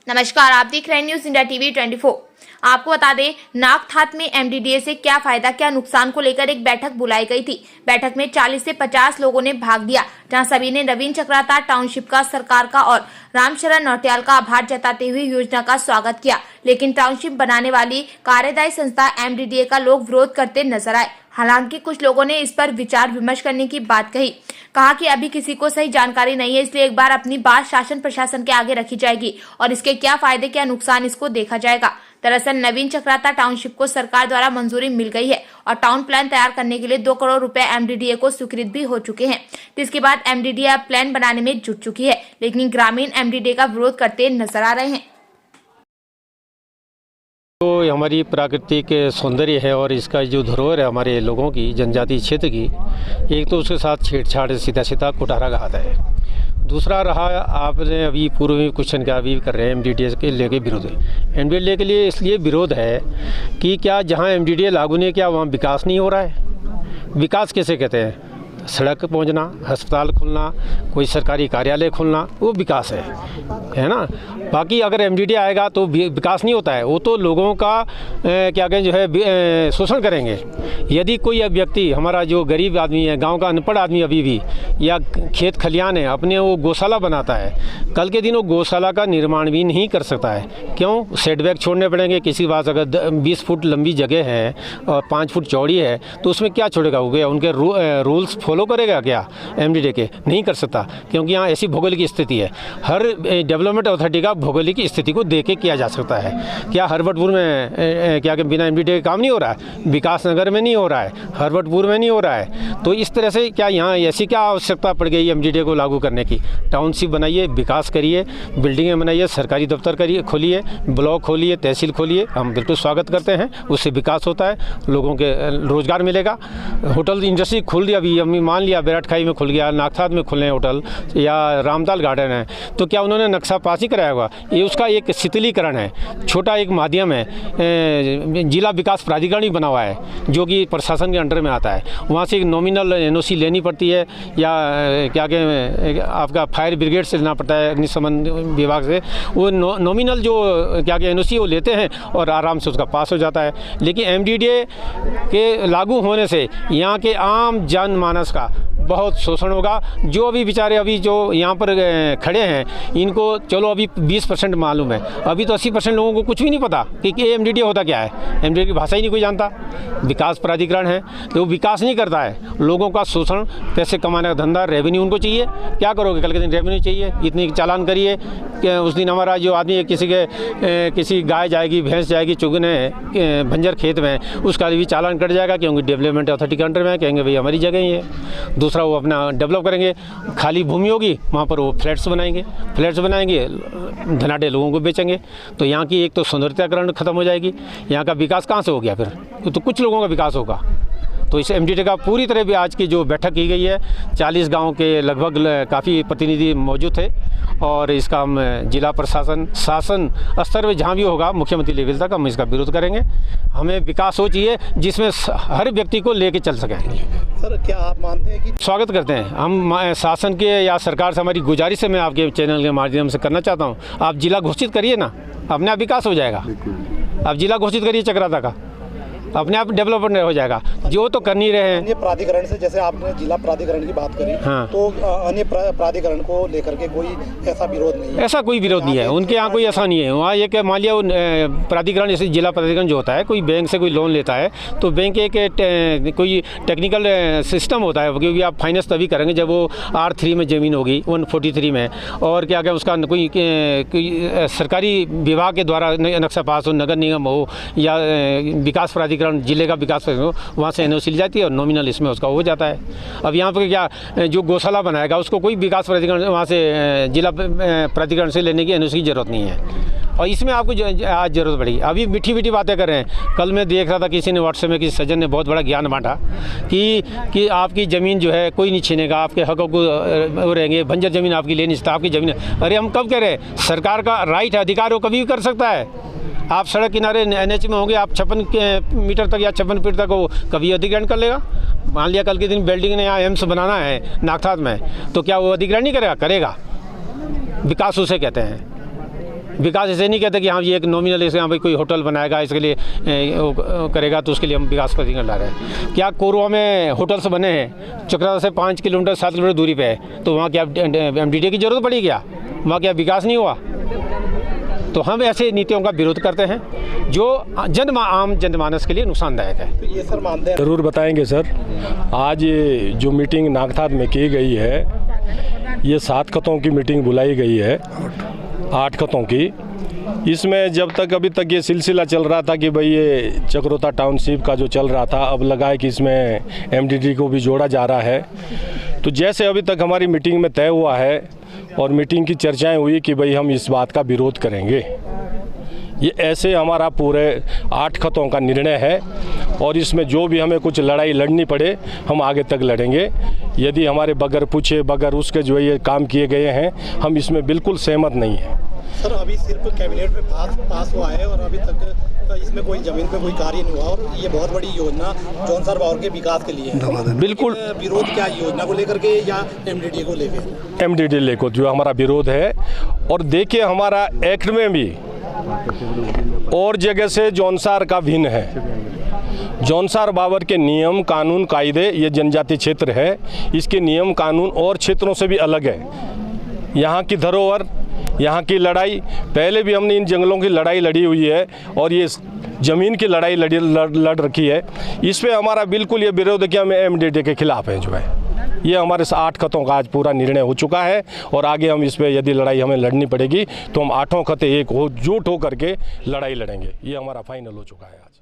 नमस्कार, आप देख रहे हैं न्यूज इंडिया टीवी 24। आपको बता दें, नागठात में एमडीडीए से क्या फायदा क्या नुकसान को लेकर एक बैठक बुलाई गई थी। बैठक में 40 से 50 लोगों ने भाग लिया, जहां सभी ने नवीन चक्राता टाउनशिप का, सरकार का और रामशरण नौटियाल का आभार जताते हुए योजना का स्वागत किया। लेकिन टाउनशिप बनाने वाली कार्यदायी संस्था एमडीडीए का लोग विरोध करते नजर आए। हालांकि कुछ लोगों ने इस पर विचार विमर्श करने की बात कहा कि अभी किसी को सही जानकारी नहीं है, इसलिए एक बार अपनी बात शासन प्रशासन के आगे रखी जाएगी और इसके क्या फायदे क्या नुकसान इसको देखा जाएगा। दरअसल नवीन चक्राता टाउनशिप को सरकार द्वारा मंजूरी मिल गई है और टाउन प्लान तैयार करने के लिए 2 करोड़ रुपए एमडीडीए को स्वीकृत भी हो चुके हैं। जिसके बाद एमडीडीए अब प्लान बनाने में जुट चुकी है, लेकिन ग्रामीण एमडीडीए का विरोध करते नजर आ रहे हैं। तो हमारी प्राकृतिक सौंदर्य है और इसका जो धरोहर है हमारे लोगों की, जनजाति क्षेत्र की, एक तो उसके साथ छेड़छाड़ सीधा सीधा कुटारा घात है। दूसरा रहा, आपने अभी पूर्व में क्वेश्चन क्या अभी कर रहे हैं एमडीडीए के लेके विरोध है। एमडीडीए के लिए इसलिए विरोध है कि क्या जहां एमडीडीए लागू नहीं किया वहां विकास नहीं हो रहा है। विकास कैसे कहते हैं? सड़क पहुंचना, अस्पताल खुलना, कोई सरकारी कार्यालय खुलना, वो विकास है ना। बाकी अगर एमडीडीए आएगा तो विकास नहीं होता है, वो तो लोगों का क्या कहें जो है शोषण करेंगे। यदि कोई व्यक्ति हमारा जो गरीब आदमी है, गांव का अनपढ़ आदमी अभी भी, या खेत खलियान है, अपने वो गौशाला बनाता है, कल के दिन वो गौशाला का निर्माण भी नहीं कर सकता है। क्यों? सेटबैक छोड़ने पड़ेंगे। किसी बात अगर 20 फुट लंबी जगह है और 5 फुट चौड़ी है तो उसमें क्या छोड़ेगा? हो गया उनके रूल्स फॉलो करेगा क्या एमडीडीए के? नहीं कर सकता, क्योंकि यहाँ ऐसी भौगोलिक स्थिति है। हर डेवलपमेंट अथॉरिटी का भौगोलिक स्थिति को देख के किया जा सकता है। क्या हरवटपुर में क्या बिना एमडीडीए का काम नहीं हो रहा है? विकास नगर में नहीं हो रहा है, हरवटपुर में नहीं हो रहा है। तो इस तरह से क्या यहाँ ऐसी क्या आवश्यकता पड़ गई एमडीडीए को लागू करने की? टाउनशिप बनाइए, विकास करिए, बिल्डिंगें बनाइए, सरकारी दफ्तर करिए, खोलिए, ब्लॉक खोलिए, तहसील खोलिए। हम बिल्कुल स्वागत करते हैं, उससे विकास होता है, लोगों के रोजगार मिलेगा। होटल इंडस्ट्री खुल दिया, अभी मान लिया बेरटखाई में खुल गया, नागठात में खुले होटल या रामताल गार्डन है, तो क्या उन्होंने नक्शा पास ही कराया होगा? ये उसका एक शिथिलीकरण है, छोटा एक माध्यम है। जिला विकास प्राधिकरण ही बना हुआ है जो कि प्रशासन के अंडर में आता है। वहाँ से एक नॉमिनल एनओसी लेनी पड़ती है, या क्या कहें आपका फायर ब्रिगेड से लेना पड़ता है, अग्निशमन विभाग से। वो नॉमिनल जो क्या कहें एनओसी वो लेते हैं और आराम से उसका पास हो जाता है। लेकिन एमडीडीए के लागू होने से यहाँ के आम जनमानस का बहुत शोषण होगा। जो अभी बेचारे अभी जो यहाँ पर खड़े हैं, इनको चलो अभी 20% मालूम है, अभी तो 80% लोगों को कुछ भी नहीं पता कि एमडीडीए होता क्या है। एमडीडीए की भाषा ही नहीं कोई जानता। विकास प्राधिकरण है तो वो विकास नहीं करता है, लोगों का शोषण, पैसे कमाने का धंधा, रेवेन्यू उनको चाहिए। क्या करोगे? कल के दिन रेवेन्यू चाहिए, इतनी चालान करिए कि उस दिन हमारा जो आदमी किसी गाय जाएगी, भैंस जाएगी चुगने बंजर खेत में, उसका भी चालान कट जाएगा, क्योंकि डेवलपमेंट अथॉरिटी के अंडर में है। कहेंगे भाई हमारी जगह ही है। दूसरा, वो अपना डेवलप करेंगे, खाली भूमि होगी वहाँ पर वो फ्लैट्स बनाएंगे, धनाढ़ लोगों को बेचेंगे। तो यहाँ की एक तो सौंदर्यीकरण खत्म हो जाएगी, यहाँ का विकास कहाँ से हो गया? फिर तो कुछ लोगों का विकास होगा। तो इस एमडीडीए का पूरी तरह भी आज की जो बैठक की गई है, 40 गांव के लगभग काफ़ी प्रतिनिधि मौजूद थे और इसका हम जिला प्रशासन, शासन स्तर में जहां भी होगा, मुख्यमंत्री लेवल तक हम इसका विरोध करेंगे। हमें विकास हो चाहिए जिसमें हर व्यक्ति को लेके चल सकें। सर, क्या आप मानते हैं कि स्वागत करते हैं हम शासन के या सरकार से? हमारी गुजारिश है, मैं आपके चैनल के माध्यम से करना चाहता हूँ, आप जिला घोषित करिए ना, अपने आप विकास हो जाएगा। आप जिला घोषित करिए चक्राता का, अपने आप डेवलपमेंट हो जाएगा। जो तो कर नहीं रहे हैं। अन्य प्राधिकरण से, जैसे आपने जिला प्राधिकरण की बात करी, हाँ, तो अन्य प्राधिकरण को लेकर के कोई ऐसा विरोध नहीं है? ऐसा कोई विरोध नहीं है उनके यहाँ, कोई ऐसा नहीं है। वहाँ एक मान लिया प्राधिकरण, जैसे जिला प्राधिकरण जो होता है, कोई बैंक से कोई लोन लेता है तो बैंक एक कोई टेक्निकल सिस्टम होता है, क्योंकि आप फाइनेंस तभी करेंगे जब वो R3 में ज़मीन होगी, 143 में, और क्या क्या उसका कोई सरकारी विभाग के द्वारा नक्शा पास हो, नगर निगम हो या विकास प्राधिकरण, जिले का विकास हो, वहाँ से एनओसी ली जाती है और नॉमिनल इसमें उसका हो जाता है। अब यहाँ पर क्या जो गौशाला बनाएगा उसको कोई विकास प्राधिकरण वहाँ से जिला प्राधिकरण से लेने की एनओसी की ज़रूरत नहीं है। और इसमें आपको आज ज़रूरत पड़ेगी। अभी मीठी मीठी बातें कर रहे हैं। कल मैं देख रहा था किसी ने व्हाट्सएप में, किसी सज्जन ने बहुत बड़ा ज्ञान बांटा कि आपकी ज़मीन जो है कोई नहीं छीनेगा, आपके हकों को रहेंगे, बंजर ज़मीन आपकी ले नहीं सकता, आपकी ज़मीन। अरे हम कब कह रहे हैं? सरकार का राइट है, अधिकार हो, कभी भी कर सकता है। आप सड़क किनारे एनएच में होंगे, आप 56 मीटर तक या 56 फीट तक वो कभी अधिग्रहण कर लेगा। मान लिया कल के दिन बिल्डिंग ने यहाँ एम्स बनाना है नागठात में, तो क्या वो अधिग्रहण नहीं करेगा? करेगा। विकास उसे कहते हैं। विकास ऐसे नहीं कहते कि हाँ ये एक नॉमिनल है, यहाँ भाई कोई होटल बनाएगा इसके लिए वो करेगा तो उसके लिए हम विकास प्राधिकरण ला रहे हैं। क्या कोरवा में होटल्स बने हैं, चक्राता से 5 किलोमीटर 7 किलोमीटर दूरी पे है, तो वहाँ क्या MDDA की जरूरत पड़ी क्या? वहाँ क्या विकास नहीं हुआ? तो हम ऐसे नीतियों का विरोध करते हैं जो आम जनमानस के लिए नुकसानदायक है। तो ये सर मानते हैं ज़रूर बताएंगे सर। आज ये जो मीटिंग नागठात में की गई है, ये 7 खतों की मीटिंग बुलाई गई है, 8 खतों की। इसमें जब तक अभी तक ये सिलसिला चल रहा था कि भाई ये चक्रोता टाउनशिप का जो चल रहा था, अब लगा है कि इसमें MDD को भी जोड़ा जा रहा है। तो जैसे अभी तक हमारी मीटिंग में तय हुआ है और मीटिंग की चर्चाएं हुई कि भाई हम इस बात का विरोध करेंगे, ये ऐसे हमारा पूरे 8 खतों का निर्णय है और इसमें जो भी हमें कुछ लड़ाई लड़नी पड़े हम आगे तक लड़ेंगे। यदि हमारे बगैर पूछे बगैर उसके जो ये काम किए गए हैं, हम इसमें बिल्कुल सहमत नहीं हैं। सर अभी सिर्फ कैबिनेट में पास हुआ है और अभी तक इसमें कोई जमीन पे कोई कार्य नहीं हुआ और ये बहुत बड़ी योजना जौनसार बावर के विकास के लिए है। बिल्कुल विरोध क्या योजना को लेकर के या MDDA को लेकर? MDDA लेकर जो हमारा विरोध है। और देखिए हमारा एक्ट में भी और जगह से जौनसार का भिन्न है। जौनसार बावर के नियम कानून कायदे, ये जनजाति क्षेत्र है, इसके नियम कानून और क्षेत्रों से भी अलग है। यहाँ की धरोहर, यहाँ की लड़ाई, पहले भी हमने इन जंगलों की लड़ाई लड़ी हुई है और ये ज़मीन की लड़ाई लड़ रखी है। इस पे हमारा बिल्कुल ये विरोध है कि हम MDDA के खिलाफ है। जो है ये हमारे 8 खतों का आज पूरा निर्णय हो चुका है और आगे हम इस पे यदि लड़ाई हमें लड़नी पड़ेगी तो हम 8 खते एकजुट होकर के लड़ाई लड़ेंगे। ये हमारा फाइनल हो चुका है आज।